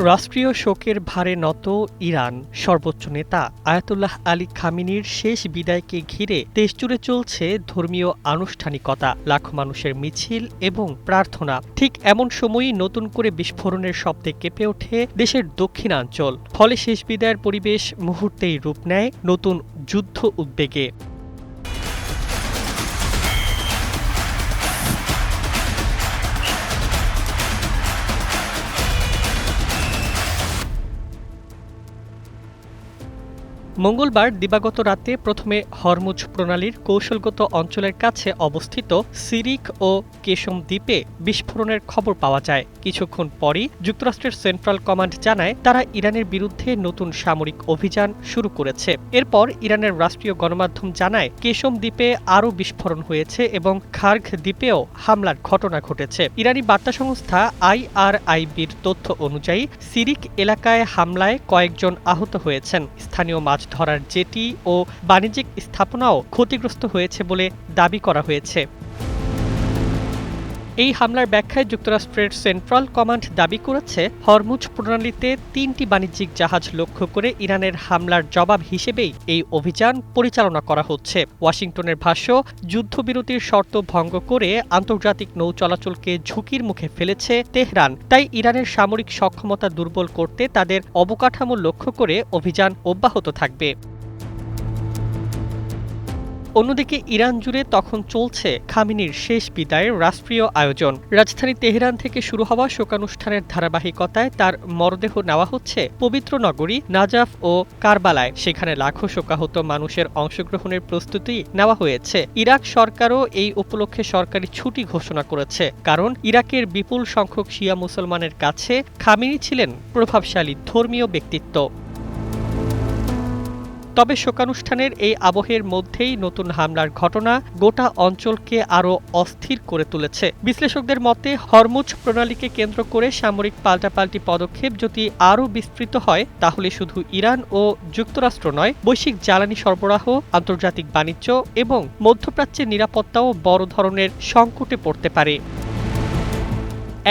রাষ্ট্রীয় শোকের ভারে নত ইরান। সর্বোচ্চ নেতা আয়াতুল্লাহ আলী খামেনির শেষ বিদায়কে ঘিরে দেশজুড়ে চলছে ধর্মীয় আনুষ্ঠানিকতা, লাখো মানুষের মিছিল এবং প্রার্থনা। ঠিক এমন সময়ই নতুন করে বিস্ফোরণের শব্দে কেঁপে ওঠে দেশের দক্ষিণাঞ্চল। ফলে শেষ বিদায়ের পরিবেশ মুহূর্তেই রূপ নেয় নতুন যুদ্ধ উদ্বেগে। মঙ্গলবার দিবাগত রাতে প্রথমে হরমুজ প্রণালীর কৌশলগত অঞ্চলের কাছে অবস্থিত সিরিক ও কেশম দ্বীপে বিস্ফোরণের খবর পাওয়া যায়। কিছুক্ষণ পরই যুক্তরাষ্ট্রের সেন্ট্রাল কমান্ড জানায় তারা ইরানের বিরুদ্ধে নতুন সামরিক অভিযান শুরু করেছে। এরপর ইরানের রাষ্ট্রীয় গণমাধ্যম জানায় কেশম দ্বীপে আরও বিস্ফোরণ হয়েছে এবং খার্গ দ্বীপেও হামলার ঘটনা ঘটেছে। ইরানি বার্তা সংস্থা IRIBর তথ্য অনুযায়ী সিরিক এলাকায় হামলায় কয়েকজন আহত হয়েছেন। স্থানীয় মাছ ধরার জেটি ও বাণিজ্যিক স্থাপনাও ক্ষতিগ্রস্ত হয়েছে বলে দাবি করা হয়েছে। এই হামলার ব্যাখ্যায় যুক্তরাষ্ট্রের সেন্ট্রাল কমান্ড দাবি করেছে হরমুজ প্রণালীতে ৩টি বাণিজ্যিক জাহাজ লক্ষ্য করে ইরানের হামলার জবাব হিসেবেই এই অভিযান পরিচালনা করা হচ্ছে। ওয়াশিংটনের ভাষ্য, যুদ্ধবিরতির শর্ত ভঙ্গ করে আন্তর্জাতিক নৌ চলাচলকে ঝুঁকির মুখে ফেলেছে তেহরান। তাই ইরানের সামরিক সক্ষমতা দুর্বল করতে তাদের অবকাঠামো লক্ষ্য করে অভিযান অব্যাহত থাকবে। অন্যদিকে ইরান জুড়ে তখন চলছে খামেনির শেষ বিদায়ের রাষ্ট্রীয় আয়োজন। রাজধানী তেহরান থেকে শুরু হওয়া শোকানুষ্ঠানের ধারাবাহিকতায় তার মরদেহ নেওয়া হচ্ছে পবিত্র নগরী নাজাফ ও কারবালায়। সেখানে লাখো শোকাহত মানুষের অংশগ্রহণের প্রস্তুতি নেওয়া হয়েছে। ইরাক সরকারও এই উপলক্ষে সরকারি ছুটি ঘোষণা করেছে, কারণ ইরাকের বিপুল সংখ্যক শিয়া মুসলমানের কাছে খামেনি ছিলেন প্রভাবশালী ধর্মীয় ব্যক্তিত্ব। তবে শোকানুষ্ঠানের এই আবহের মধ্যেই নতুন হামলার ঘটনা গোটা অঞ্চলকে আরও অস্থির করে তুলেছে। বিশ্লেষকদের মতে হরমুজ প্রণালীকে কেন্দ্র করে সামরিক পাল্টাপাল্টি পদক্ষেপ যদি আরও বিস্তৃত হয়, তাহলে শুধু ইরান ও যুক্তরাষ্ট্র নয়, বৈশ্বিক জ্বালানি সরবরাহ, আন্তর্জাতিক বাণিজ্য এবং মধ্যপ্রাচ্যের নিরাপত্তাও বড় ধরনের সংকটে পড়তে পারে।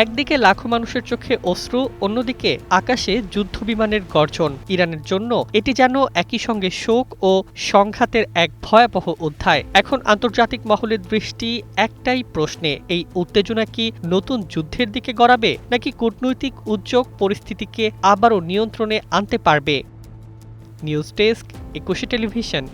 একদিকে লাখো মানুষের চোখে অশ্রু, অন্যদিকে আকাশে যুদ্ধবিমানের গর্জন। ইরানের জন্য এটি যেন একই সঙ্গে শোক ও সংঘাতের এক ভয়াবহ অধ্যায়। এখন আন্তর্জাতিক মহলের দৃষ্টি একটাই প্রশ্নে, এই উত্তেজনা কি নতুন যুদ্ধের দিকে গড়াবে, নাকি কূটনৈতিক উদ্যোগ পরিস্থিতিকে আবারও নিয়ন্ত্রণে আনতে পারবে? News desk, 21 television.